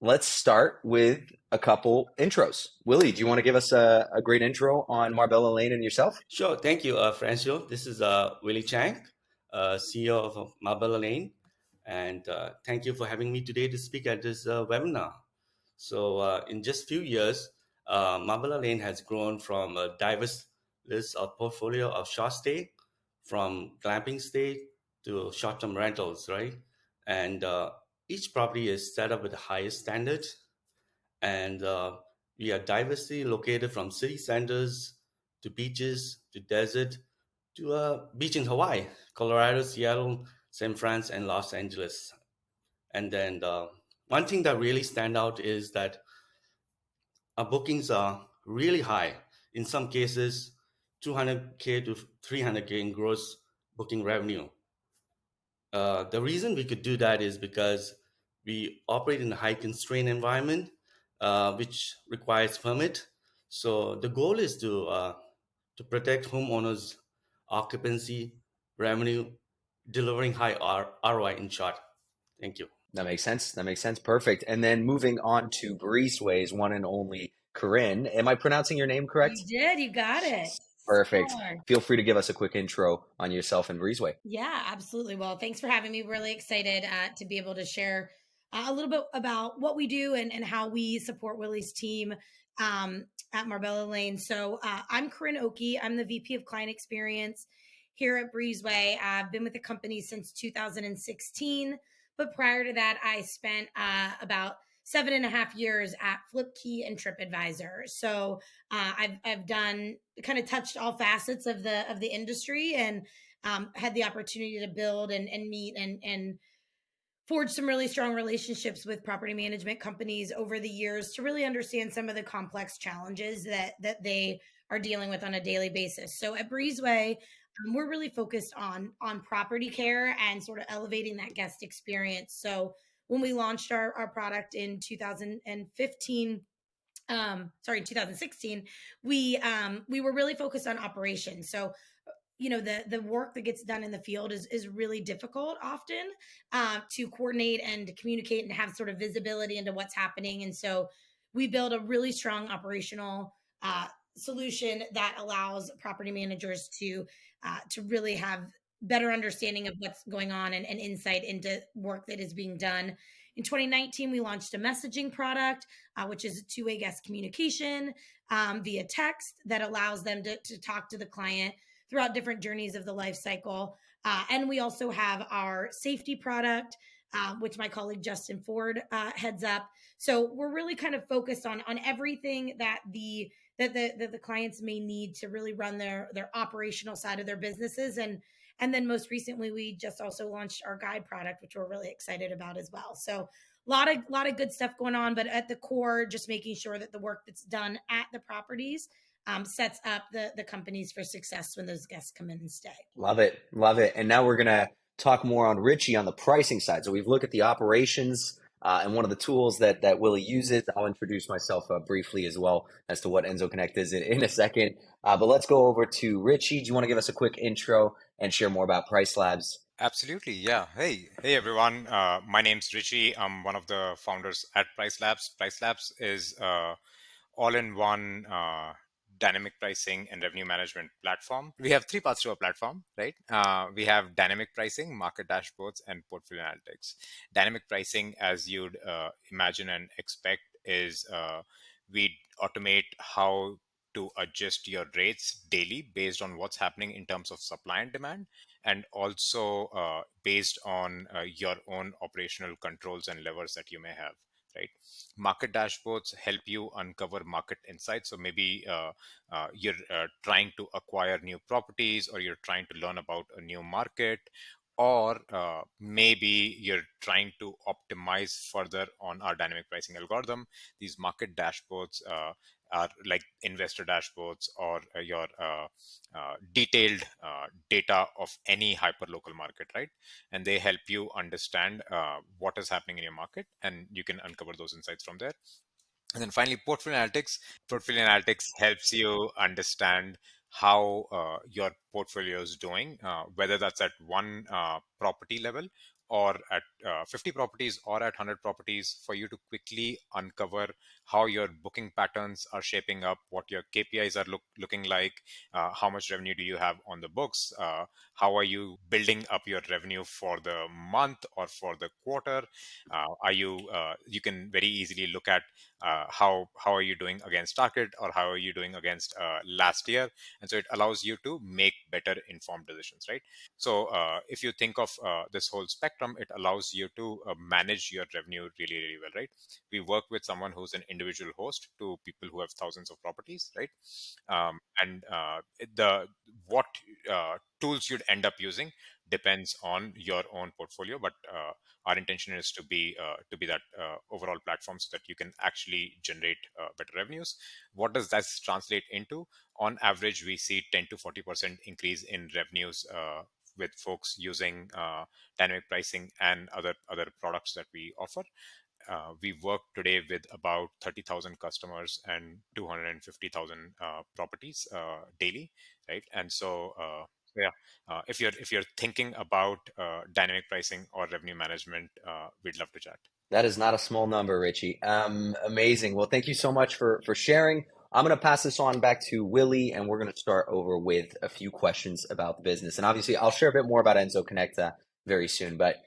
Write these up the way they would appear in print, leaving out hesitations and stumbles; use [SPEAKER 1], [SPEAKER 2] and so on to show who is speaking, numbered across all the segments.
[SPEAKER 1] let's start with a couple intros. Willie, do you want to give us a great intro on Marbella Lane and yourself?
[SPEAKER 2] Sure, thank you, Francio. This is Willie Chang, CEO of Marbella Lane, and thank you for having me today to speak at this webinar. So, in just few years, Marbella Lane has grown from a diverse list of portfolio of short stay, from glamping stay to short-term rentals, right? And each property is set up with the highest standards, and we are diversely located from city centers to beaches to desert to a beach in Hawaii, Colorado, Seattle, San Fran, and Los Angeles. And then one thing that really stand out is that our bookings are really high. In some cases, 200K to 300K in gross booking revenue. The reason we could do that is because we operate in a high constraint environment, which requires permit. So the goal is to protect homeowners' occupancy, revenue, delivering high ROI in short. Thank you.
[SPEAKER 1] That makes sense. That makes sense. Perfect. And then moving on to Breezeways, one and only Corinne. Am I pronouncing your name
[SPEAKER 3] You
[SPEAKER 1] correct?
[SPEAKER 3] did, you got it.
[SPEAKER 1] Perfect.
[SPEAKER 3] Sure.
[SPEAKER 1] Feel free to give us a quick intro on yourself and Breezeway.
[SPEAKER 3] Yeah, absolutely. Well, thanks for having me. Really excited to be able to share a little bit about what we do and how we support Willie's team at Marbella Lane. So I'm Corinne Oki. I'm the VP of Client Experience here at Breezeway. I've been with the company since 2016, but prior to that, I spent about 7.5 years at FlipKey and TripAdvisor. So I've done kind of touched all facets of the industry and had the opportunity to build and meet and forge some really strong relationships with property management companies over the years to really understand some of the complex challenges that they are dealing with on a daily basis. So at Breezeway, we're really focused on property care and sort of elevating that guest experience. So when we launched our product in 2015, 2016, we were really focused on operations. So the work that gets done in the field is really difficult often to coordinate and to communicate and have sort of visibility into what's happening. And so we build a really strong operational solution that allows property managers to really have better understanding of what's going on and insight into work that is being done. In 2019, we launched a messaging product, which is two-way guest communication via text that allows them to talk to the client throughout different journeys of the life cycle. And we also have our safety product, which my colleague Justin Ford heads up. So we're really kind of focused on everything that the clients may need to really run their operational side of their businesses. And then most recently, we just also launched our guide product, which we're really excited about as well. So a lot of good stuff going on, but at the core, just making sure that the work that's done at the properties sets up the companies for success when those guests come in and stay.
[SPEAKER 1] Love it. Love it. And now we're going to talk more on Richie on the pricing side. So we've looked at the operations and one of the tools that Willie uses. I'll introduce myself briefly as well as to what Enzo Connect is in a second. But let's go over to Richie. Do you want to give us a quick intro and share more about Price Labs?
[SPEAKER 4] Absolutely, yeah. Hey everyone. My name's Richie. I'm one of the founders at Price Labs. Price Labs is all-in-one dynamic pricing and revenue management platform. We have three parts to our platform, right? We have dynamic pricing, market dashboards, and portfolio analytics. Dynamic pricing, as you'd imagine and expect, is we automate how to adjust your rates daily based on what's happening in terms of supply and demand, and also based on your own operational controls and levers that you may have. Right. Market dashboards help you uncover market insights. So maybe you're trying to acquire new properties, or you're trying to learn about a new market, or maybe you're trying to optimize further on our dynamic pricing algorithm. These market dashboards are like investor dashboards, or your detailed data of any hyperlocal market, right? And they help you understand what is happening in your market, and you can uncover those insights from there. And then finally, portfolio analytics. Portfolio analytics helps you understand how your portfolio is doing, whether that's at one property level or at 50 properties or at 100 properties, for you to quickly uncover how your booking patterns are shaping up, what your KPIs are looking like, how much revenue do you have on the books, how are you building up your revenue for the month or for the quarter. You can very easily look at how are you doing against target, or how are you doing against last year. And so it allows you to make better informed decisions, right? So if you think of this whole spectrum, it allows you to manage your revenue really, really well, right? We work with someone who's an individual host to people who have thousands of properties, right? And the what tools you'd end up using depends on your own portfolio, but our intention is to be that overall platform, so that you can actually generate better revenues. What does that translate into? On average, we see 10 to 40% increase in revenues with folks using dynamic pricing and other products that we offer. We work today with about 30,000 customers and 250,000 properties daily, right? And so, yeah, if you're thinking about dynamic pricing or revenue management, we'd love to chat.
[SPEAKER 1] That is not a small number, Richie. Amazing. Well, thank you so much for sharing. I'm going to pass this on back to Willie, and we're going to start over with a few questions about the business. And obviously, I'll share a bit more about Enzo Connect very soon. But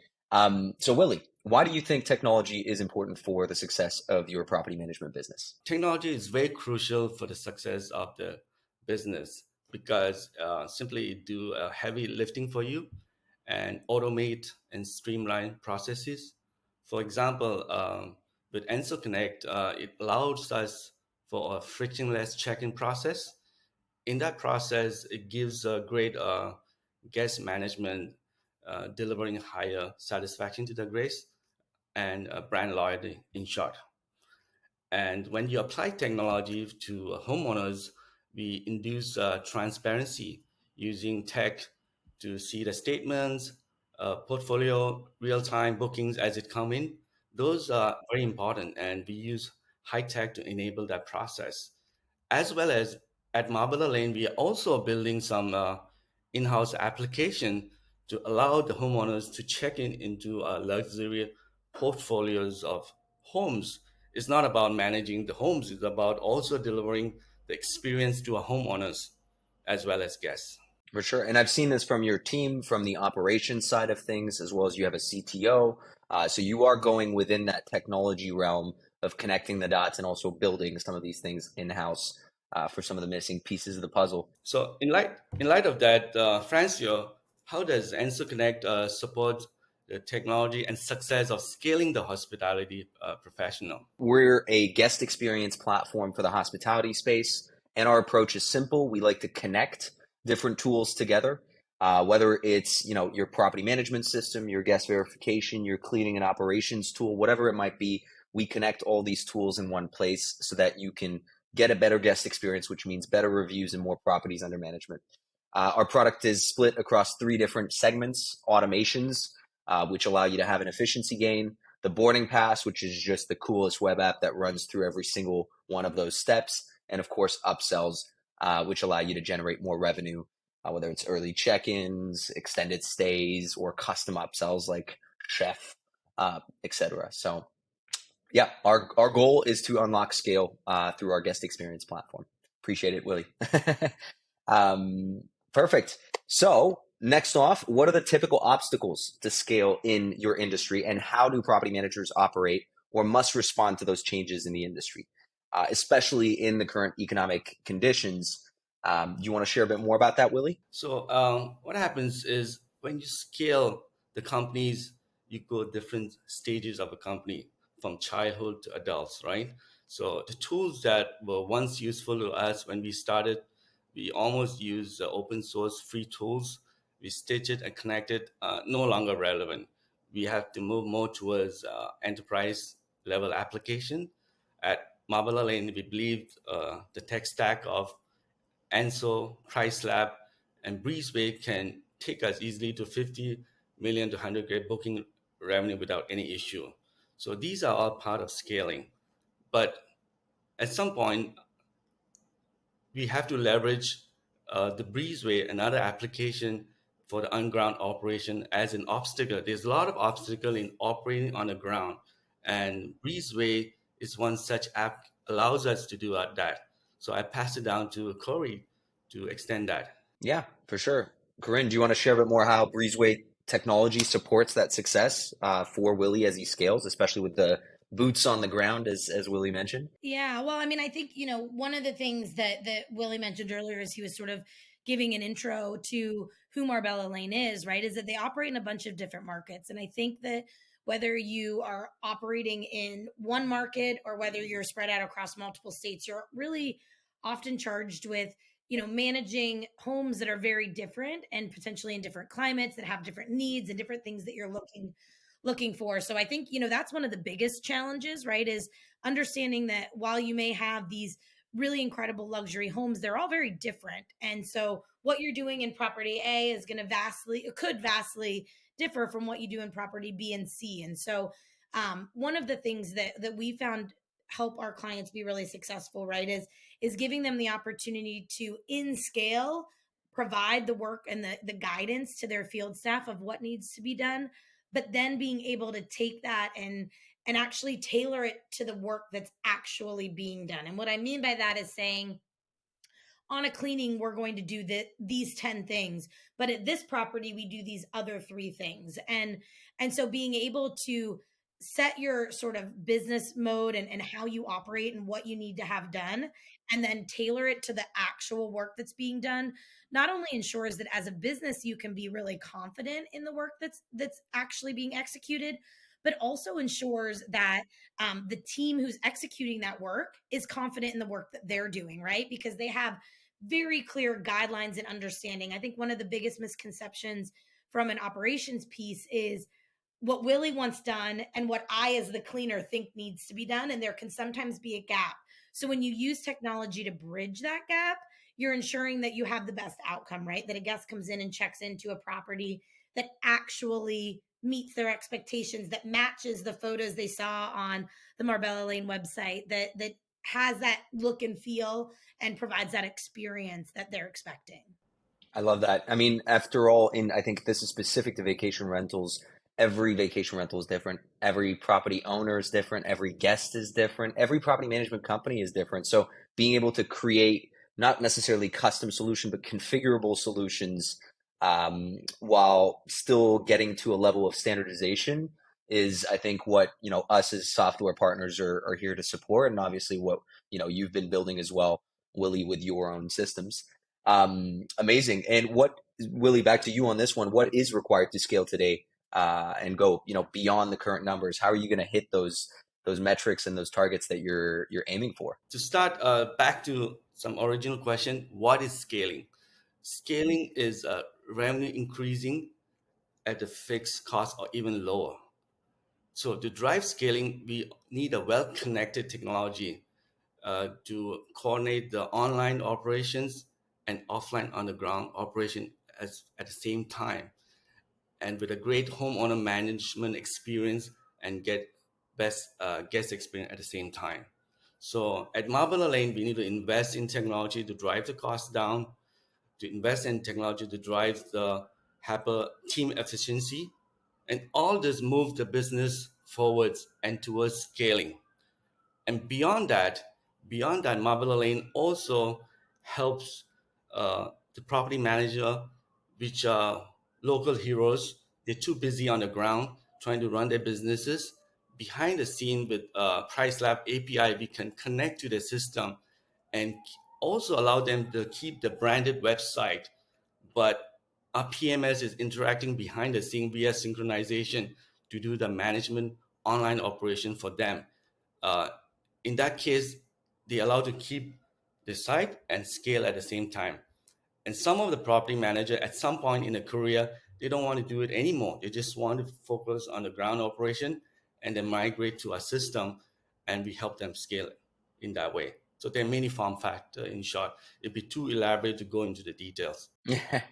[SPEAKER 1] so, Willie, why do you think technology is important for the success of your property management business?
[SPEAKER 2] Technology is very crucial for the success of the business, because simply do a heavy lifting for you and automate and streamline processes. For example, with Enso Connect, it allows us for a frictionless check-in process. In that process, it gives a great guest management, delivering higher satisfaction to the guests and brand loyalty, in short. And when you apply technology to homeowners, we induce transparency using tech to see the statements, portfolio, real-time bookings as it come in. Those are very important, and we use high tech to enable that process. As well as at Marbella Lane, we are also building some in-house application to allow the homeowners to check in into luxury portfolios of homes. It's not about managing the homes, it's about also delivering the experience to our homeowners as well as guests.
[SPEAKER 1] For sure. And I've seen this from your team, from the operations side of things, as well as you have a CTO. So you are going within that technology realm of connecting the dots and also building some of these things in-house for some of the missing pieces of the puzzle.
[SPEAKER 2] So in light of that, Francio, how does Enso Connect support the technology and success of scaling the hospitality professional?
[SPEAKER 1] We're a guest experience platform for the hospitality space, and our approach is simple. We like to connect different tools together, whether it's your property management system, your guest verification, your cleaning and operations tool, whatever it might be. We connect all these tools in one place so that you can get a better guest experience, which means better reviews and more properties under management. Our product is split across 3 different segments: automations, which allow you to have an efficiency gain; the boarding pass, which is just the coolest web app that runs through every single one of those steps; and of course, upsells, which allow you to generate more revenue, whether it's early check-ins, extended stays, or custom upsells like chef, etc. So yeah, our goal is to unlock scale through our guest experience platform. Appreciate it, Willie. Perfect. So next off, what are the typical obstacles to scale in your industry, and how do property managers operate or must respond to those changes in the industry, especially in the current economic conditions? Do you want to share a bit more about that, Willie?
[SPEAKER 2] So what happens is when you scale the companies, you go different stages of a company from childhood to adults, right? So the tools that were once useful to us when we started, we almost use open source free tools. We stitch it and connect it, no longer relevant. We have to move more towards enterprise level application. At Marbella Lane, we believe the tech stack of Ansel, ChristLab, and Breezeway can take us easily to 50 million to 100K booking revenue without any issue. So these are all part of scaling. But at some point, we have to leverage the Breezeway and other application for the underground operation as an obstacle. There's a lot of obstacle in operating on the ground, and Breezeway is one such app allows us to do that. So I pass it down to Corey to extend that.
[SPEAKER 1] Yeah, for sure. Corinne, do you want to share a bit more how Breezeway technology supports that success for Willie as he scales, especially with the boots on the ground, as Willie mentioned?
[SPEAKER 3] Yeah, well, I mean, I think, one of the things that Willie mentioned earlier is he was sort of giving an intro to who Marbella Lane is, right? Is that they operate in a bunch of different markets. And I think that whether you are operating in one market or whether you're spread out across multiple states, you're really often charged with, managing homes that are very different and potentially in different climates that have different needs and different things that you're looking for. So I think, that's one of the biggest challenges, right? Is understanding that while you may have these really incredible luxury homes, they're all very different. And so what you're doing in property A is going to could vastly differ from what you do in property B and C. And so one of the things that we found help our clients be really successful, right, is giving them the opportunity to in scale provide the work and the guidance to their field staff of what needs to be done, but then being able to take that and actually tailor it to the work that's actually being done. And what I mean by that is saying, on a cleaning, we're going to do these 10 things, but at this property, we do these other 3 things. And so being able to set your sort of business mode and how you operate and what you need to have done, and then tailor it to the actual work that's being done, not only ensures that as a business, you can be really confident in the work that's actually being executed, but also ensures that the team who's executing that work is confident in the work that they're doing, right? Because they have very clear guidelines and understanding. I think one of the biggest misconceptions from an operations piece is what Willie wants done and what I, as the cleaner, think needs to be done. And there can sometimes be a gap. So when you use technology to bridge that gap, you're ensuring that you have the best outcome, right? That a guest comes in and checks into a property that actually meets their expectations, that matches the photos they saw on the Marbella Lane website, that has that look and feel and provides that experience that they're expecting.
[SPEAKER 1] I love that. I mean, after all, I think this is specific to vacation rentals. Every vacation rental is different. Every property owner is different. Every guest is different. Every property management company is different. So being able to create not necessarily custom solution, but configurable solutions while still getting to a level of standardization is, I think, what us as software partners are here to support, and obviously what you've been building as well, Willie, with your own systems. Amazing. And what, Willie, back to you on this one, what is required to scale today and go beyond the current numbers? How are you going to hit those metrics and those targets that you're aiming for?
[SPEAKER 2] To start back to some original question, what is scaling? Scaling is revenue increasing at a fixed cost or even lower. So to drive scaling, we need a well-connected technology to coordinate the online operations and offline on-the-ground operation at the same time, and with a great homeowner management experience and get best guest experience at the same time. So at Marbella Lane, we need to invest in technology to drive the cost down, to invest in technology to drive the HAPA team efficiency, and all this move the business forwards and towards scaling. And beyond that, Marbella Lane also helps the property manager, which are local heroes. They're too busy on the ground trying to run their businesses. Behind the scene with PriceLab API, we can connect to the system and also allow them to keep the branded website, but our PMS is interacting behind the scene via synchronization to do the management online operation for them. Uh, in that case, they allow to keep the site and scale at the same time. And some of the property manager at some point in a career, they don't want to do it anymore. They just want to focus on the ground operation and then migrate to our system, and we help them scale it in that way. So there are many form factor. In short, it'd be too elaborate to go into the details.
[SPEAKER 1] Yeah,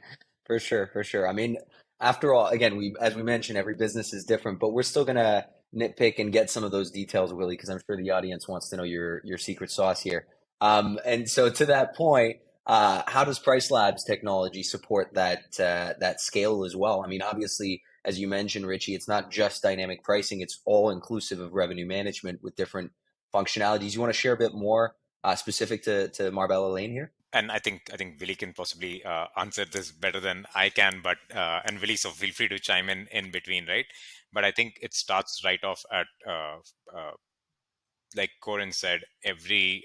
[SPEAKER 1] for sure, for sure. I mean, after all, again, as we mentioned, every business is different, but we're still gonna nitpick and get some of those details, Willie, because I'm sure the audience wants to know your secret sauce here. And so to that point, How does Price Labs technology support that scale as well? I mean, obviously, as you mentioned, Richie, it's not just dynamic pricing; it's all inclusive of revenue management with different functionalities. You want to share a bit more specific to Marbella Lane here?
[SPEAKER 4] And I think Willie can possibly answer this better than I can, but and Willie, so feel free to chime in between, right? But I think it starts right off at like Corin said, every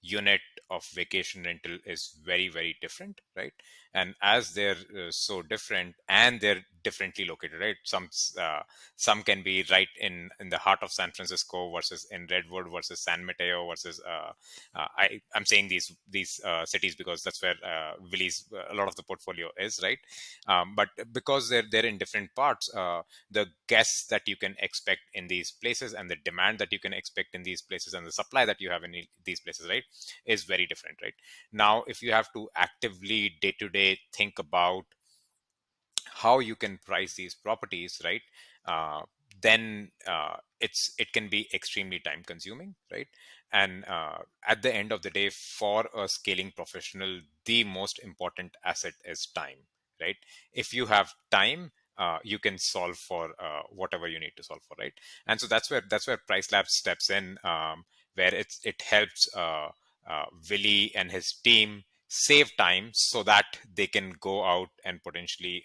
[SPEAKER 4] unit of vacation rental is very, very different, right? And as they're so different and they're differently located, right? Some can be right in the heart of San Francisco versus in Redwood versus San Mateo versus I'm saying these cities because that's where Willie's a lot of the portfolio is, right? But because they're in different parts, the guests that you can expect in these places and the demand that you can expect in these places and the supply that you have in these places, right, is very different, right? Now, if you have to actively day to day think about how you can price these properties, right, uh, then it can be extremely time consuming, right? And at the end of the day, for a scaling professional, the most important asset is time, right? If you have time, you can solve for whatever you need to solve for, right? And so that's where Price Labs steps in, where it helps Willie and his team save time so that they can go out and potentially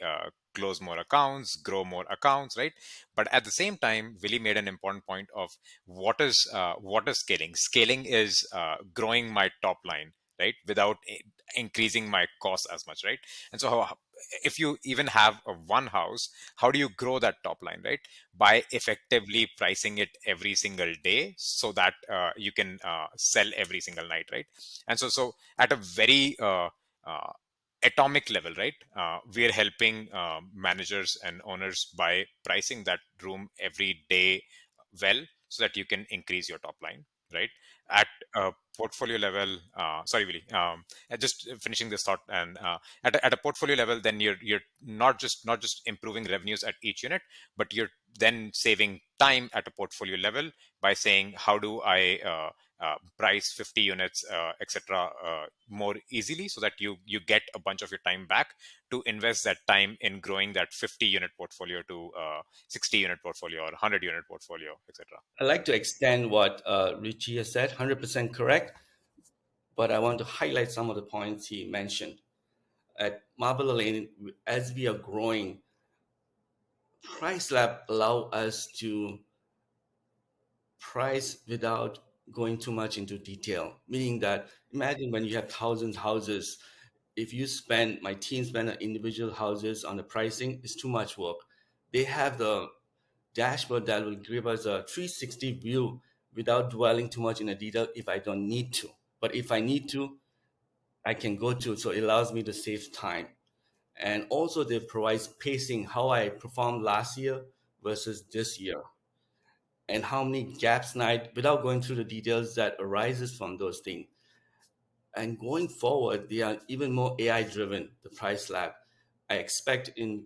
[SPEAKER 4] close more accounts, grow more accounts, right? But at the same time, Willie made an important point of what is scaling. Scaling is growing my top line, right, without increasing my cost as much, right? And so if you even have a one house, how do you grow that top line, right? By effectively pricing it every single day so that you can sell every single night, right? And so at a very uh, atomic level, right? We are helping managers and owners by pricing that room every day well, so that you can increase your top line, right? At a portfolio level, sorry, Willie, just finishing this thought, and at a portfolio level, then you're not just improving revenues at each unit, but you're then saving time at a portfolio level by saying, how do I price 50 units, etc., more easily, so that you get a bunch of your time back to invest that time in growing that 50 unit portfolio to 60 unit portfolio or 100 unit portfolio, etc.
[SPEAKER 2] I'd like to extend what Richie has said, 100% correct, but I want to highlight some of the points he mentioned. At Marbella Lane, as we are growing, Price Lab allow us to price without going too much into detail, meaning that imagine when you have thousands of houses, if my team spend on individual houses on the pricing, it's too much work. They have the dashboard that will give us a 360 view without dwelling too much in the detail if I don't need to. But if I need to, I can go to, so it allows me to save time. And also they provide pacing, how I performed last year versus this year, and how many gaps night without going through the details that arises from those things. And going forward, they are even more AI driven, the Price Lab. I expect in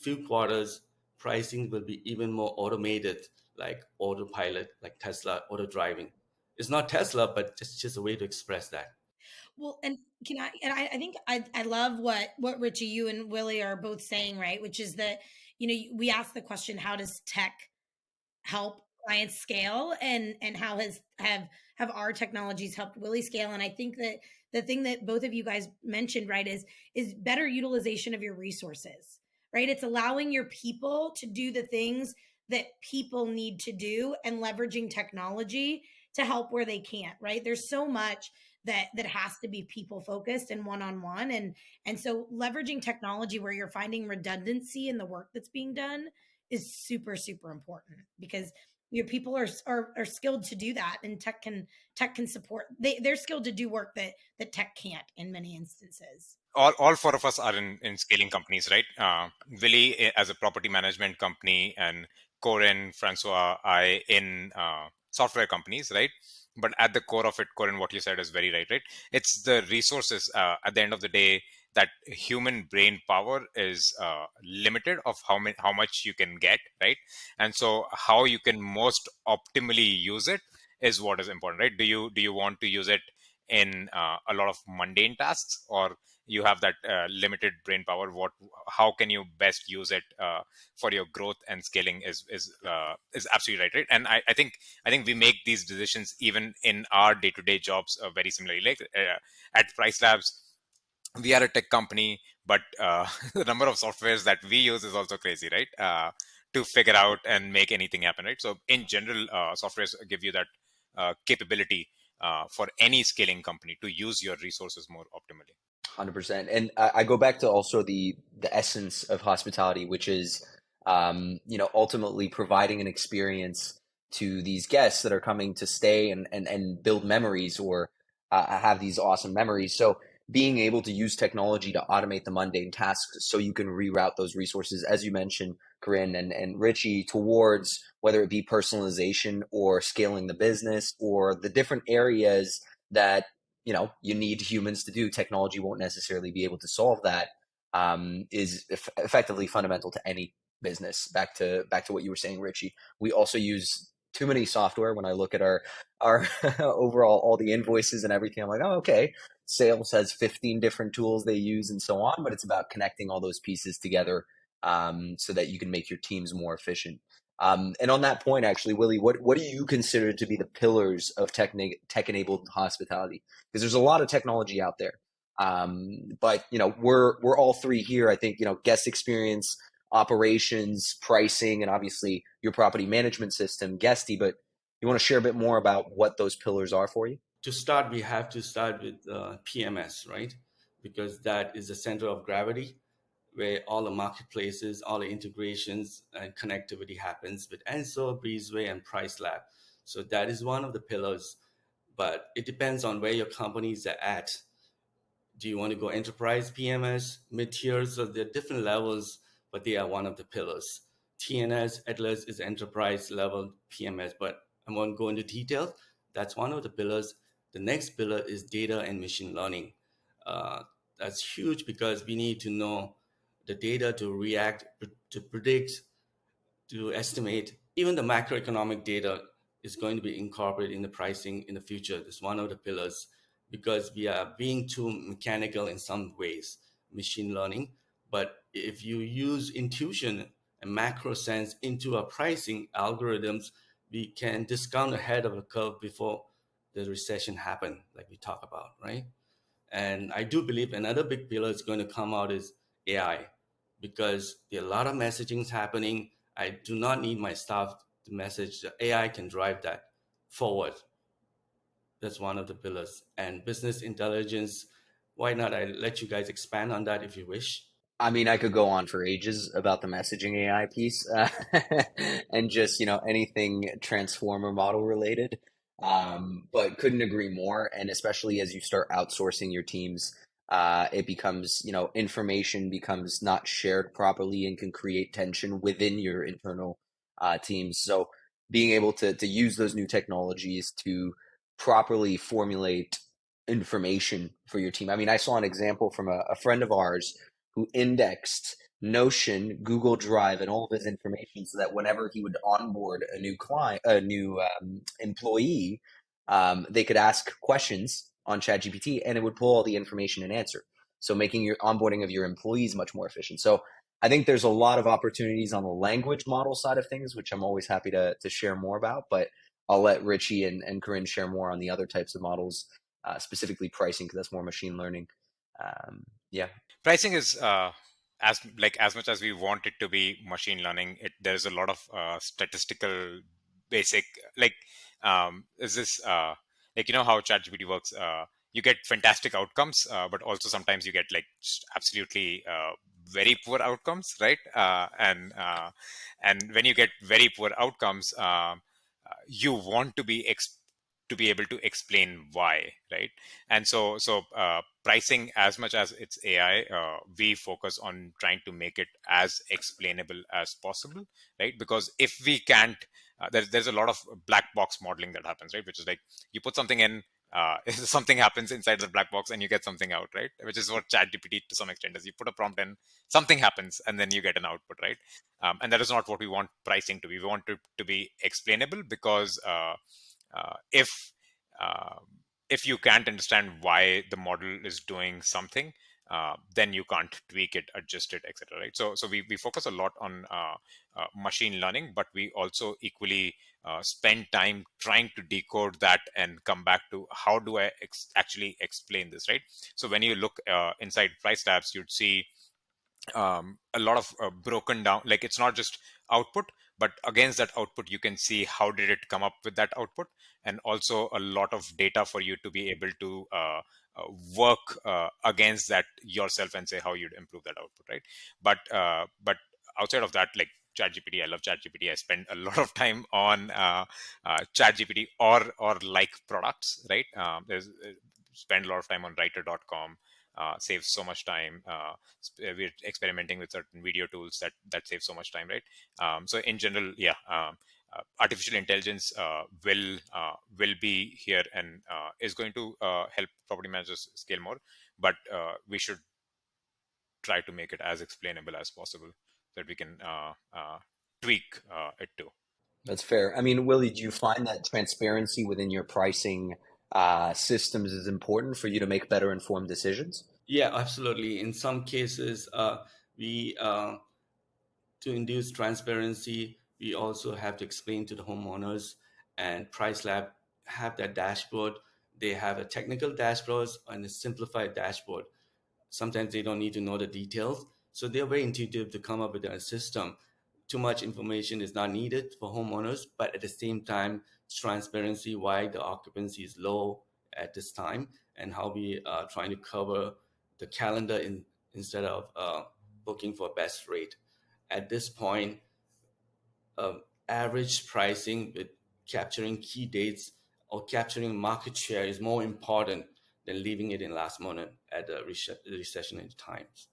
[SPEAKER 2] few quarters, pricing will be even more automated, like autopilot, like Tesla, auto driving. It's not Tesla, but just a way to express that.
[SPEAKER 3] Well, and can I? And I think I love what Richie, you and Willie are both saying, right? Which is that we ask the question, how does tech help clients scale, and how have our technologies helped Willie scale? And I think that the thing that both of you guys mentioned, right, is better utilization of your resources, right? It's allowing your people to do the things that people need to do and leveraging technology to help where they can't, right? There's so much that has to be people focused and one-on-one, and so leveraging technology where you're finding redundancy in the work that's being done is super super important, because your people are skilled to do that, and tech can support. They're skilled to do work that tech can't in many instances.
[SPEAKER 4] All four of us are in scaling companies, right? Willie as a property management company, and Corin, Francois, I in software companies, right? But at the core of it, Corin, what you said is very right, right? It's the resources. At the end of the day, that human brain power is limited of how much you can get, right? And so how you can most optimally use it is what is important, right? Do you want to use it in a lot of mundane tasks, or you have that limited brain power, how can you best use it for your growth and scaling is absolutely right. And I think we make these decisions even in our day-to-day jobs very similarly. Like at Price Labs, we are a tech company, but the number of softwares that we use is also crazy, right? To figure out and make anything happen, right? So in general, softwares give you that capability for any scaling company to use your resources more optimally.
[SPEAKER 1] 100%. And I go back to also the essence of hospitality, which is ultimately providing an experience to these guests that are coming to stay and build memories, or have these awesome memories. So being able to use technology to automate the mundane tasks so you can reroute those resources, as you mentioned, Corinne and Richie, towards whether it be personalization or scaling the business or the different areas that you need humans to do. Technology won't necessarily be able to solve that. Is effectively fundamental to any business. Back to what you were saying, Richie. We also use too many software. When I look at our overall, all the invoices and everything, I'm like, oh, okay. Sales has 15 different tools they use and so on, but it's about connecting all those pieces together, so that you can make your teams more efficient. And on that point, actually, Willie, what do you consider to be the pillars of tech-enabled hospitality? Because there's a lot of technology out there. But we're all three here. I think guest experience, operations, pricing, and obviously your property management system, Guesty. But you want to share a bit more about what those pillars are for you?
[SPEAKER 2] To start, we have to start with PMS, right? Because that is the center of gravity where all the marketplaces, all the integrations and connectivity happens with Enso, Breezeway, and Price Lab. So that is one of the pillars, but it depends on where your companies are at. Do you want to go enterprise PMS, mid-tier? So there are different levels, but they are one of the pillars. TNS, Atlas is enterprise level PMS, but I won't go into detail. That's one of the pillars. The next pillar is data and machine learning. That's huge because we need to know the data to react, to predict, to estimate. Even the macroeconomic data is going to be incorporated in the pricing in the future. That's one of the pillars because we are being too mechanical in some ways, machine learning. But if you use intuition and macro sense into our pricing algorithms, we can discount ahead of a curve before the recession happen, like we talk about, right? And I do believe another big pillar is going to come out is AI, because there are a lot of messaging happening. I do not need my staff to message. The AI can drive that forward. That's one of the pillars. And business intelligence, why not? I let you guys expand on that if you wish.
[SPEAKER 1] I mean, I could go on for ages about the messaging AI piece, and just, anything transformer model related. But couldn't agree more. And especially as you start outsourcing your teams, it becomes, information becomes not shared properly and can create tension within your internal teams. So being able to use those new technologies to properly formulate information for your team. I mean, I saw an example from a friend of ours who indexed Notion, Google Drive, and all of his information so that whenever he would onboard a new client, a new employee, they could ask questions on ChatGPT and it would pull all the information and answer. So making your onboarding of your employees much more efficient. So I think there's a lot of opportunities on the language model side of things, which I'm always happy to share more about. But I'll let Richie and Corinne share more on the other types of models, specifically pricing, because that's more machine learning. Yeah.
[SPEAKER 4] Pricing is as much as we want it to be machine learning, there's a lot of statistical basic, like is this like how ChatGPT works. You get fantastic outcomes, but also sometimes you get like just absolutely very poor outcomes, right? And when you get very poor outcomes, you want to be able to explain why, right? And so pricing, as much as it's AI, we focus on trying to make it as explainable as possible, right? Because if we can't, there's a lot of black box modeling that happens, right? Which is like you put something in, something happens inside the black box and you get something out, right? Which is what ChatGPT to some extent is. You put a prompt in, something happens, and then you get an output, right? And that is not what we want pricing to be. We want it to be explainable because if uh, if you can't understand why the model is doing something, then you can't tweak it, adjust it, etc. Right? So we focus a lot on machine learning, but we also equally spend time trying to decode that and come back to how do I actually explain this, right? So when you look inside Price Labs, you'd see a lot of broken down, like it's not just output, but against that output you can see how did it come up with that output, and also a lot of data for you to be able to work against that yourself and say how you'd improve that output, right? But outside of that, like ChatGPT, I love ChatGPT. I spend a lot of time on ChatGPT or like products, right? Spend a lot of time on writer.com. Saves so much time. We're experimenting with certain video tools that save so much time, right? So in general, yeah, artificial intelligence will be here and is going to help property managers scale more, but we should try to make it as explainable as possible so that we can tweak it too.
[SPEAKER 1] That's fair. I mean, Willie, do you find that transparency within your pricing systems is important for you to make better informed decisions?
[SPEAKER 2] Yeah, absolutely. In some cases, we to induce transparency, we also have to explain to the homeowners, and Price Lab have that dashboard. They have a technical dashboard and a simplified dashboard. Sometimes they don't need to know the details, so they're very intuitive to come up with a system. Too much information is not needed for homeowners, but at the same time, transparency why the occupancy is low at this time and how we are trying to cover the calendar instead of booking for best rate. At this point, average pricing with capturing key dates or capturing market share is more important than leaving it in last moment at the recession in times.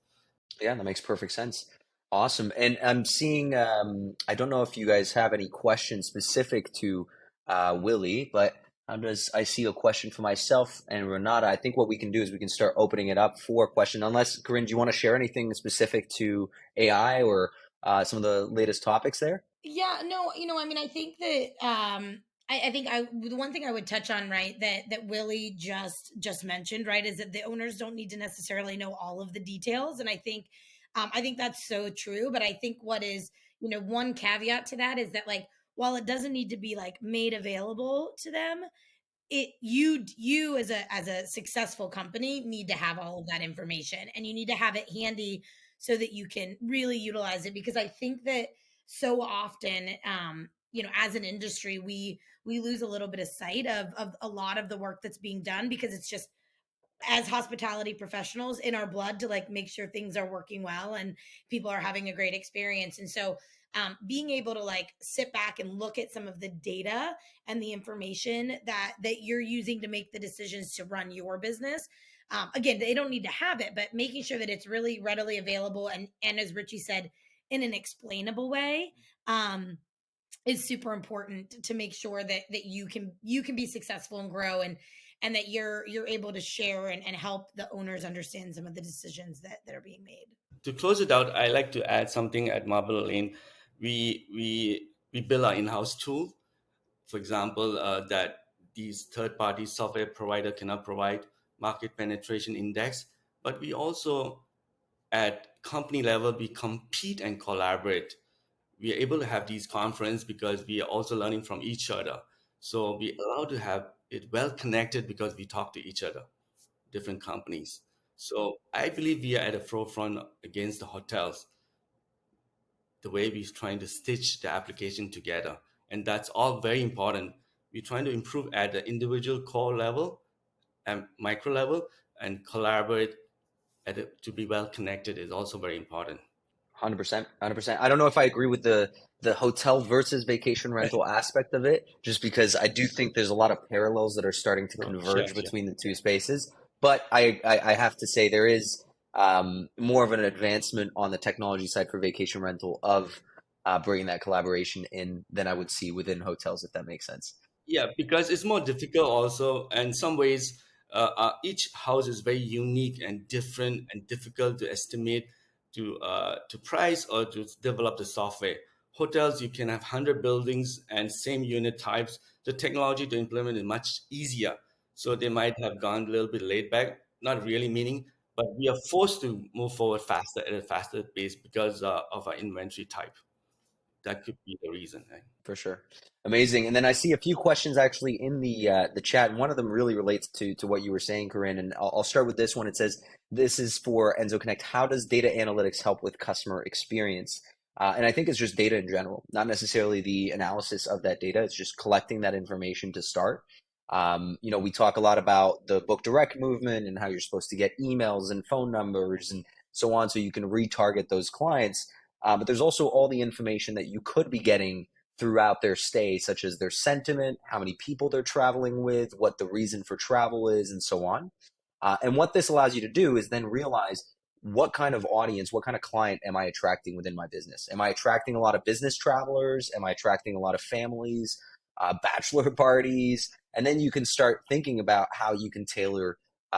[SPEAKER 1] Yeah, that makes perfect sense. Awesome. And I'm seeing, I don't know if you guys have any questions specific to Willie, but I see a question for myself and Renata. I think what we can do is we can start opening it up for a question. Unless, Corinne, do you want to share anything specific to AI or some of the latest topics there?
[SPEAKER 3] Yeah, no, I mean, I think that I think the one thing I would touch on, right, that Willie just mentioned, right, is that the owners don't need to necessarily know all of the details. And I think that's so true. But I think what is, one caveat to that is that, like, while it doesn't need to be like made available to them, you as a successful company need to have all of that information, and you need to have it handy so that you can really utilize it. Because I think that so often, as an industry, we lose a little bit of sight of a lot of the work that's being done, because it's just, as hospitality professionals, in our blood to like make sure things are working well and people are having a great experience. And so being able to like sit back and look at some of the data and the information that you're using to make the decisions to run your business, again, they don't need to have it, but making sure that it's really readily available, and as Richie said, in an explainable way, is super important to make sure that you can be successful and grow, and that you're able to share and help the owners understand some of the decisions that are being made.
[SPEAKER 2] To close it out, I like to add something at Marbella Lane. We build our in-house tool. For example, that these third-party software provider cannot provide market penetration index, but we also at company level we compete and collaborate. We are able to have these conferences because we are also learning from each other. So we allow to have it well connected because we talk to each other, different companies. So I believe we are at the forefront against the hotels, the way we're trying to stitch the application together. And that's all very important. We're trying to improve at the individual core level and micro level, and collaborate to be well connected is also very important.
[SPEAKER 1] 100%, 100%. I don't know if I agree with the hotel versus vacation rental aspect of it, just because I do think there's a lot of parallels that are starting to
[SPEAKER 2] Sure,
[SPEAKER 1] converge
[SPEAKER 2] sure.
[SPEAKER 1] between the two spaces. But I have to say there is more of an advancement on the technology side for vacation rental of bringing that collaboration in than I would see within hotels, if that makes sense.
[SPEAKER 2] Yeah, because it's more difficult also. And in some ways, each house is very unique and different and difficult to estimate, to price or to develop the software. Hotels, you can have 100 buildings and same unit types. The technology to implement is much easier. So they might have gone a little bit laid back, not really meaning, but we are forced to move forward faster at a faster pace because of our inventory type. That could be the reason. Right?
[SPEAKER 1] For sure. Amazing. And then I see a few questions actually in the chat, and one of them really relates to what you were saying, Corinne. And I'll start with this one. It says, "This is for Enzo Connect. How does data analytics help with customer experience?" And I think it's just data in general, not necessarily the analysis of that data. It's just collecting that information to start. We talk a lot about the book direct movement and how you're supposed to get emails and phone numbers and so on, so you can retarget those clients. But there's also all the information that you could be getting throughout their stay, such as their sentiment, how many people they're traveling with, what the reason for travel is, and so on. And what this allows you to do is then realize what kind of audience, what kind of client am I attracting within my business? Am I attracting a lot of business travelers? Am I attracting a lot of families, bachelor parties? And then you can start thinking about how you can tailor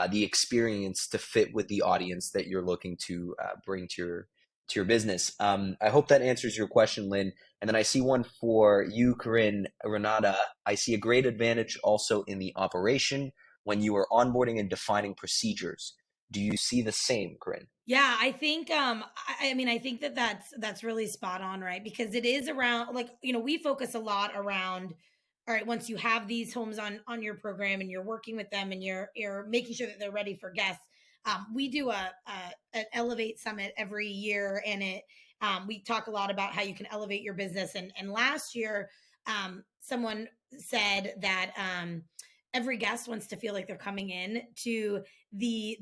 [SPEAKER 1] the experience to fit with the audience that you're looking to bring to your business. I hope that answers your question, Lynn. And then I see one for you, Corinne. Renata. I see a great advantage also in the operation when you are onboarding and defining procedures. Do you see the same, Corinne?
[SPEAKER 3] Yeah, I think I mean I think that that's really spot on, right? Because it is around, like, we focus a lot around, all right, once you have these homes on your program and you're working with them and you're making sure that they're ready for guests. We do an Elevate Summit every year, and we talk a lot about how you can elevate your business. And last year, someone said that every guest wants to feel like they're coming in to the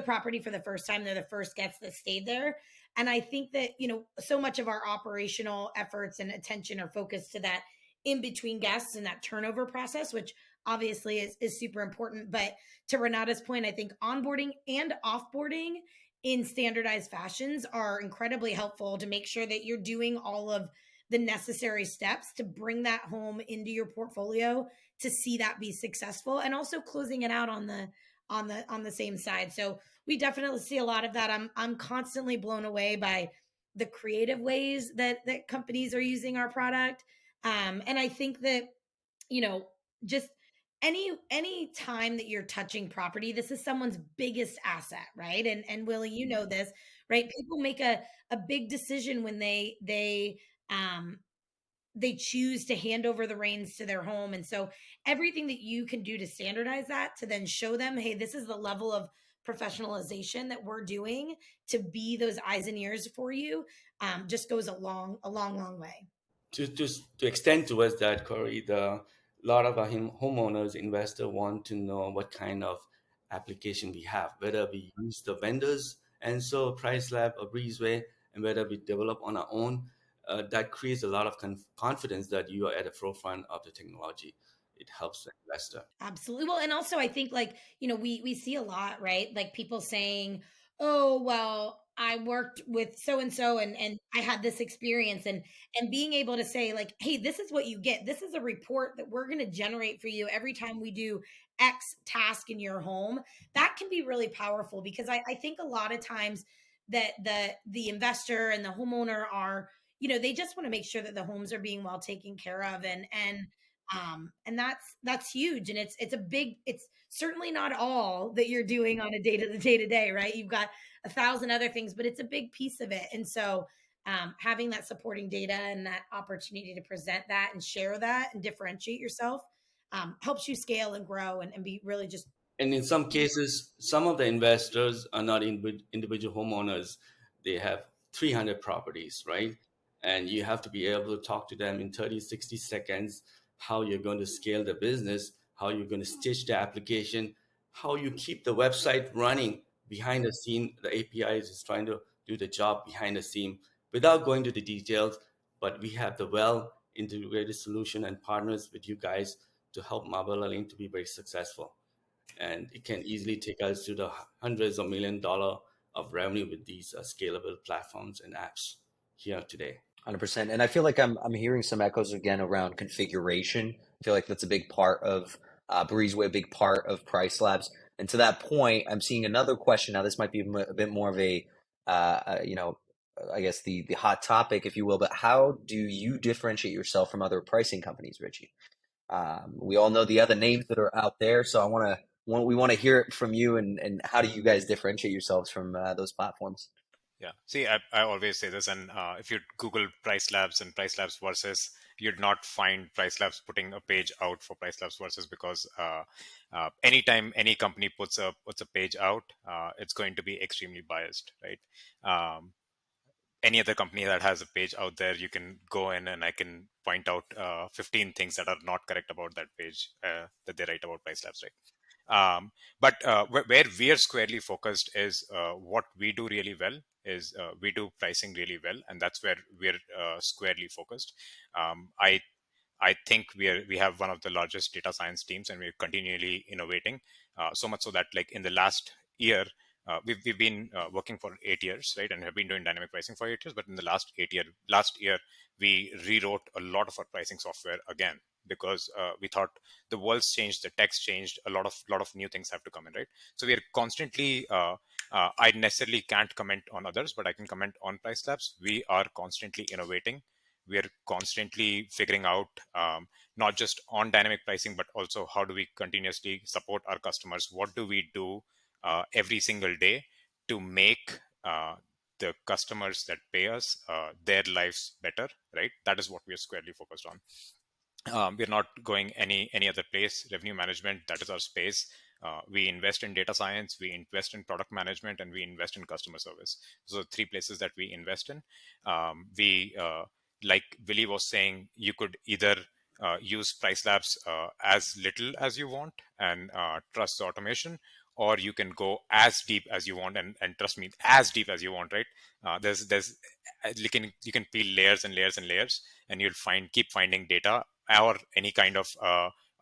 [SPEAKER 3] property for the first time. They're the first guests that stayed there. And I think that, so much of our operational efforts and attention are focused to that in between guests and that turnover process, which obviously is super important. But to Renata's point, I think onboarding and offboarding in standardized fashions are incredibly helpful to make sure that you're doing all of the necessary steps to bring that home into your portfolio, to see that be successful, and also closing it out on the same side. So we definitely see a lot of that. I'm constantly blown away by the creative ways that companies are using our product. And I think that, just any time that you're touching property, this is someone's biggest asset, right? And Willie, this, right? People make a big decision when um they choose to hand over the reins to their home. And so everything that you can do to standardize that, to then show them, hey, this is the level of professionalization that we're doing to be those eyes and ears for you, just goes a long way.
[SPEAKER 2] To extend towards that, Corey, the lot of our homeowners, investor want to know what kind of application we have, whether we use the vendors, and so Price Lab or Breezeway, and whether we develop on our own. That creates a lot of confidence that you are at the forefront of the technology. It helps the investor.
[SPEAKER 3] Absolutely. Well, and also I think, like, we see a lot, right? Like people saying, "Oh, well, I worked with so and so and I had this experience," and being able to say, like, "Hey, this is what you get. This is a report that we're going to generate for you every time we do X task in your home." That can be really powerful, because I think a lot of times that the investor and the homeowner are, they just want to make sure that the homes are being well taken care of, and that's huge. And it's certainly not all that you're doing on a day to day, right? You've got 1,000 other things, but it's a big piece of it. And so having that supporting data and that opportunity to present that and share that and differentiate yourself helps you scale and grow, and be really just.
[SPEAKER 2] And in some cases, some of the investors are not individual homeowners. They have 300 properties, right? And you have to be able to talk to them in 30, 60 seconds, how you're going to scale the business, how you're going to stitch the application, how you keep the website running behind the scene. The APIs is trying to do the job behind the scene without going to the details. But we have the well integrated solution and partners with you guys to help Marbella Lane to be very successful. And it can easily take us to the hundreds of $1 million of revenue with these scalable platforms and apps here today.
[SPEAKER 1] 100%. And I feel like I'm hearing some echoes again around configuration. I feel like that's a big part of Breezeway, a big part of Price Labs. And to that point, I'm seeing another question. Now, this might be a bit more of I guess the hot topic, if you will. But how do you differentiate yourself from other pricing companies, Richie? We all know the other names that are out there, so we want to hear it from you, and how do you guys differentiate yourselves from those platforms?
[SPEAKER 4] Yeah. See, I always say this, and if you Google Price Labs and Price Labs versus, you'd not find Price Labs putting a page out for Price Labs versus, because anytime any company puts a page out, it's going to be extremely biased, right? Um, any other company that has a page out there, you can go in and I can point out 15 things that are not correct about that page that they write about Price Labs, right? But where we are squarely focused is what we do really well is we do pricing really well, and that's where we're squarely focused. I think we have one of the largest data science teams, and we're continually innovating. So much so that, like, in the last year, we've been working for 8 years, right, and have been doing dynamic pricing for 8 years. But in the last year, we rewrote a lot of our pricing software again, because we thought the world's changed, the tech's changed, a lot of new things have to come in, right? So we are constantly. I necessarily can't comment on others, but I can comment on Price Labs. We are constantly innovating. We are constantly figuring out, not just on dynamic pricing, but also how do we continuously support our customers? What do we do every single day to make the customers that pay us their lives better, right? That is what we are squarely focused on. We're not going any other place. Revenue management, that is our space. We invest in data science, we invest in product management, and we invest in customer service. So 3 places that we invest in. We Like Willie was saying, you could either use Price Labs as little as you want and trust the automation, or you can go as deep as you want, and trust me, as deep as you want, right? There's you can peel layers and layers and layers, and you'll keep finding data or any kind of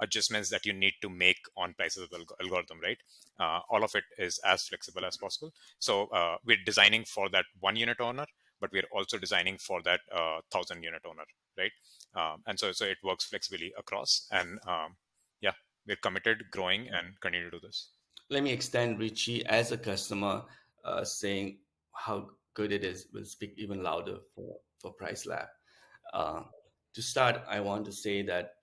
[SPEAKER 4] adjustments that you need to make on prices of algorithm, right? All of it is as flexible as possible. So we're designing for that 1 unit owner, but we're also designing for that 1,000 unit owner, right? And so it works flexibly across. And yeah, we're committed, growing, and continue to do this.
[SPEAKER 2] Let me extend Richie as a customer, saying how good it is will speak even louder for Price Lab. Uh, to start, I want to say that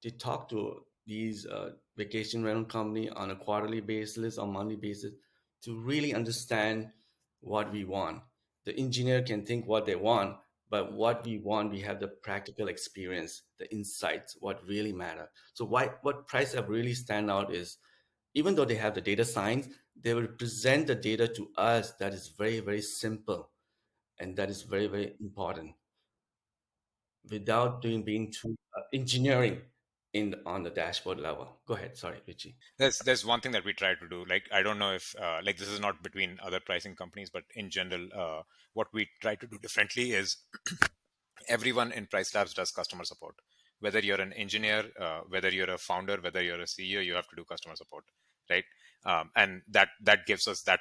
[SPEAKER 2] to talk to these vacation rental company on a quarterly basis or monthly basis to really understand what we want. The engineer can think what they want, but what we want, we have the practical experience, the insights, what really matter. So what Price Lab really stand out is, even though they have the data science, they will present the data to us that is very, very simple, and that is very, very important, without being too engineering in on the dashboard level. Go ahead. Sorry, Richie.
[SPEAKER 4] There's one thing that we try to do. Like, I don't know if like this is not between other pricing companies, but in general, what we try to do differently is everyone in Price Labs does customer support. Whether you're an engineer, whether you're a founder, whether you're a CEO, you have to do customer support, right? And that gives us that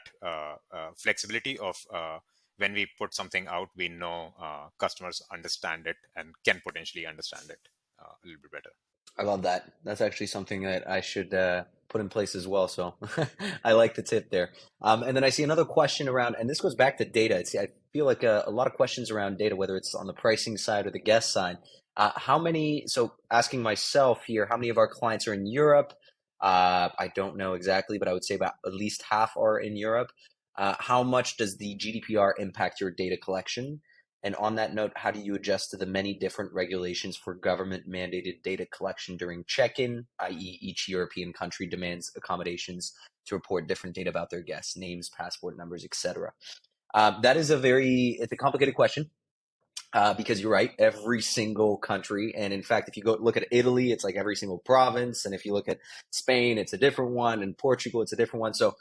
[SPEAKER 4] flexibility of when we put something out, we know customers understand it and can potentially understand it a little bit better.
[SPEAKER 1] I love that. That's actually something that I should put in place as well. So I like the tip there. And then I see another question around, and this goes back to data. I feel like a lot of questions around data, whether it's on the pricing side or the guest side. So asking myself here, how many of our clients are in Europe? I don't know exactly, but I would say about at least half are in Europe. How much does the GDPR impact your data collection? And on that note, how do you adjust to the many different regulations for government mandated data collection during check-in, i.e. each European country demands accommodations to report different data about their guests, names, passport numbers, etc. It's a complicated question. Because you're right, every single country, and in fact, if you go look at Italy, it's like every single province, and if you look at Spain, it's a different one, and Portugal, it's a different one. So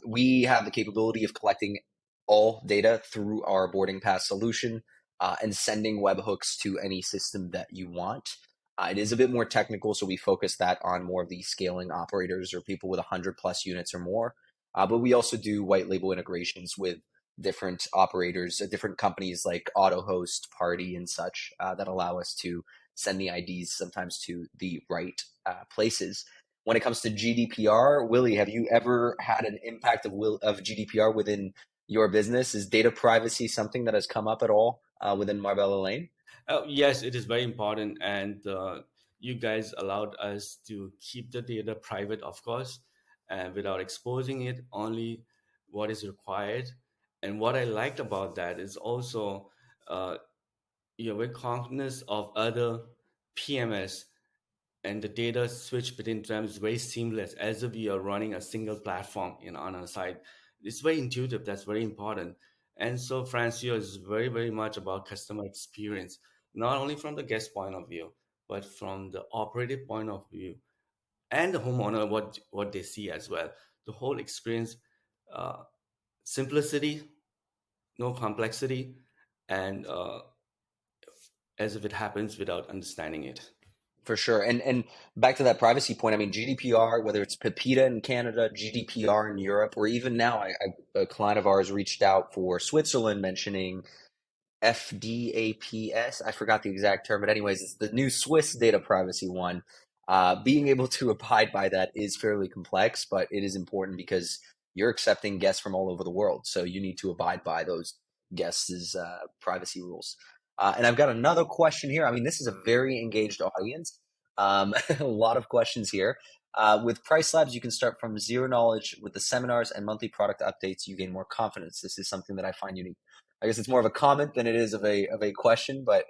[SPEAKER 1] we have the capability of collecting all data through our boarding pass solution and sending webhooks to any system that you want. It is a bit more technical, so we focus that on more of the scaling operators or people with 100 plus units or more. But we also do white label integrations with different operators, different companies like AutoHost, Party, and such that allow us to send the IDs sometimes to the right places. When it comes to GDPR, Willie, have you ever had an impact of GDPR within your business? Is data privacy something that has come up at all within Marbella Lane?
[SPEAKER 2] Yes, it is very important, and you guys allowed us to keep the data private, of course, and without exposing it, only what is required. And what I liked about that is also you're very cognizant of other PMS, and the data switch between them is very seamless, as if you are running a single platform on our side. It's very intuitive. That's very important. And so Francio is very, very much about customer experience, not only from the guest point of view, but from the operative point of view and the homeowner, what they see as well. The whole experience, uh, simplicity, no complexity, and as if it happens without understanding it.
[SPEAKER 1] For sure. And back to that privacy point, I mean, GDPR, whether it's PEPITA in Canada, GDPR in Europe, or even now, a client of ours reached out for Switzerland mentioning FDAPS. I forgot the exact term, but anyways, it's the new Swiss data privacy one. Being able to abide by that is fairly complex, but it is important because you're accepting guests from all over the world. So you need to abide by those guests' privacy rules. And I've got another question here. I mean, this is a very engaged audience. A lot of questions here. With Price Labs, you can start from zero knowledge. With the seminars and monthly product updates, you gain more confidence. This is something that I find unique. I guess it's more of a comment than it is of a question, but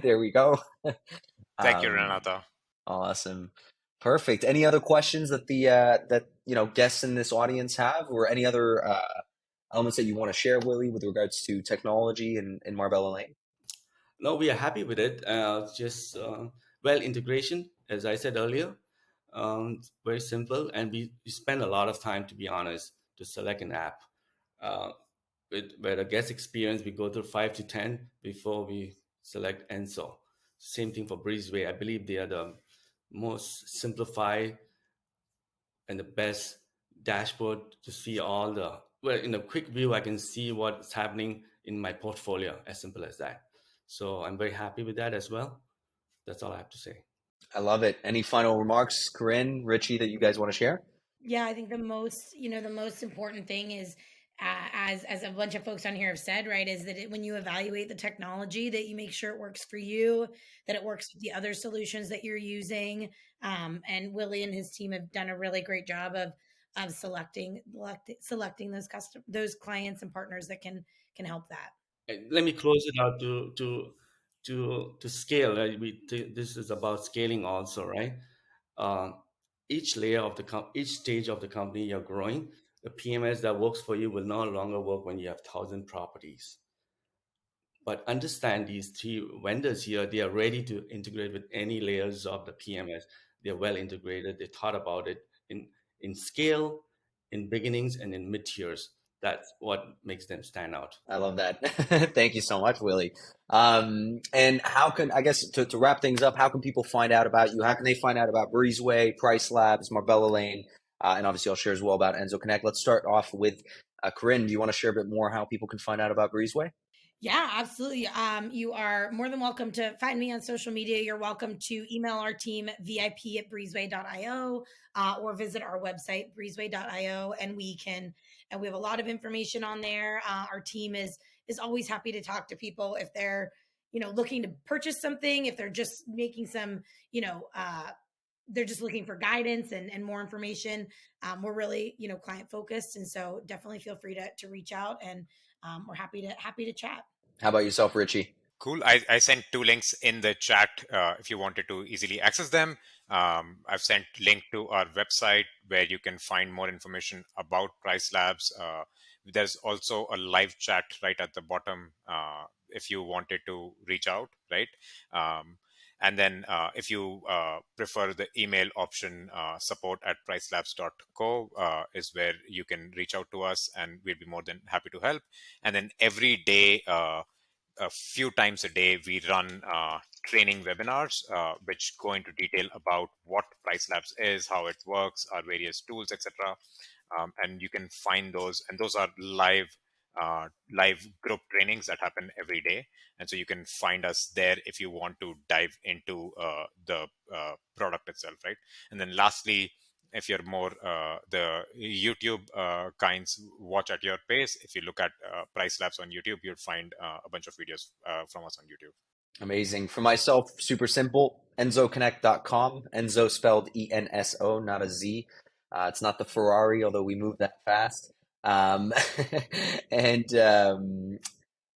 [SPEAKER 1] there we go.
[SPEAKER 4] Thank you,
[SPEAKER 1] Um,
[SPEAKER 4] Renata.
[SPEAKER 1] awesome, perfect. Any other questions that the that guests in this audience have, or any other elements that you want to share, Willie, with regards to technology in Marbella Lane?
[SPEAKER 2] No, we are happy with it. Just well, integration, as I said earlier, very simple, and we spend a lot of time, to be honest, to select an app. Uh, where the guest experience, we go through 5 to 10 before we select Enso. Same thing for Breezeway. I believe they are the most simplified and the best dashboard to see all the, well, in a quick view I can see what's happening in my portfolio, as simple as that. So I'm very happy with that as well. That's all I have to say.
[SPEAKER 1] I love it. Any final remarks, Corinne, Richie, that you guys want to share?
[SPEAKER 3] Yeah, I think the most important thing is, as a bunch of folks on here have said, right, is that when you evaluate the technology, that you make sure it works for you, that it works with the other solutions that you're using. And Willie and his team have done a really great job of selecting those clients and partners that can help that.
[SPEAKER 2] Let me close it out to scale. Right? This is about scaling also, right? Uh, each layer of each stage of the company you're growing, the PMS that works for you will no longer work when you have 1,000 properties. But understand these three vendors here, they are ready to integrate with any layers of the PMS. They're well integrated. They thought about it in scale, in beginnings, and in mid tiers. That's what makes them stand out.
[SPEAKER 1] I love that. Thank you so much, Willie. And how can, I guess, to wrap things up, how can people find out about you? How can they find out about Breezeway, Price Labs, Marbella Lane? And obviously, I'll share as well about Enzo Connect. Let's start off with Corinne. Do you want to share a bit more how people can find out about Breezeway?
[SPEAKER 3] Yeah, absolutely. You are more than welcome to find me on social media. You're welcome to email our team, vip@breezeway.io, or visit our website, breezeway.io, and we have a lot of information on there. Our team is always happy to talk to people if they're, looking to purchase something, if they're just making some, they're just looking for guidance and more information. We're really, client focused. And so definitely feel free to reach out, and we're happy to chat.
[SPEAKER 1] How about yourself, Richie?
[SPEAKER 4] Cool. I sent two links in the chat if you wanted to easily access them. I've sent link to our website where you can find more information about Price Labs. There's also a live chat right at the bottom if you wanted to reach out, right? And then if you prefer the email option, support@pricelabs.co is where you can reach out to us, and we'll be more than happy to help. And then every day, a few times a day, we run training webinars, which go into detail about what Price Labs is, how it works, our various tools, etc. And you can find those, and those are live group trainings that happen every day. And so you can find us there if you want to dive into the product itself, right? And then lastly, if you're more the YouTube kinds, watch at your pace. If you look at Price Labs on YouTube, you'll find a bunch of videos from us on YouTube.
[SPEAKER 1] Amazing. For myself, super simple. EnzoConnect.com. Enzo spelled ENSO, not a Z. It's not the Ferrari, although we move that fast. Um, and um,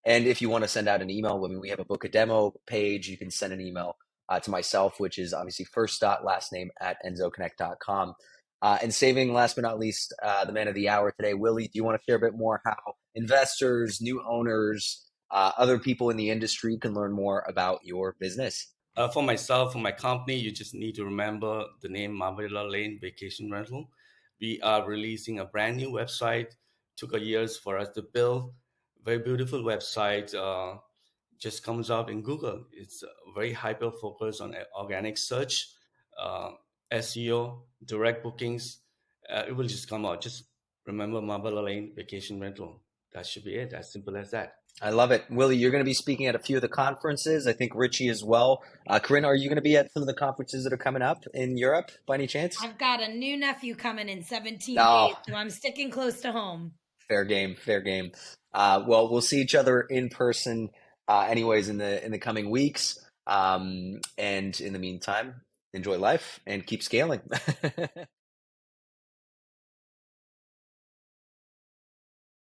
[SPEAKER 1] and if you want to send out an email, when we have a book a demo page, you can send an email to myself, which is obviously first dot last name at enzoconnect.com. And saving last but not least, the man of the hour today, Willie, do you want to share a bit more how investors, new owners, other people in the industry can learn more about your business?
[SPEAKER 2] For myself, for my company, you just need to remember the name Marbella Lane Vacation Rental. We are releasing a brand new website. Took a years for us to build. Very beautiful website. Just comes out in Google. It's very hyper focused on organic search, uh, SEO, direct bookings. It will just come out. Just remember Marbella Lane Vacation Rental. That should be it. As simple as that.
[SPEAKER 1] I love it. Willie, you're going to be speaking at a few of the conferences. I think Richie as well. Corinne, are you going to be at some of the conferences that are coming up in Europe by any chance?
[SPEAKER 3] I've got a new nephew coming in 17
[SPEAKER 1] Oh,
[SPEAKER 3] days, so I'm sticking close to home.
[SPEAKER 1] fair game, fair game. Well, we'll see each other in person, anyways, in the coming weeks. And in the meantime, enjoy life and keep scaling.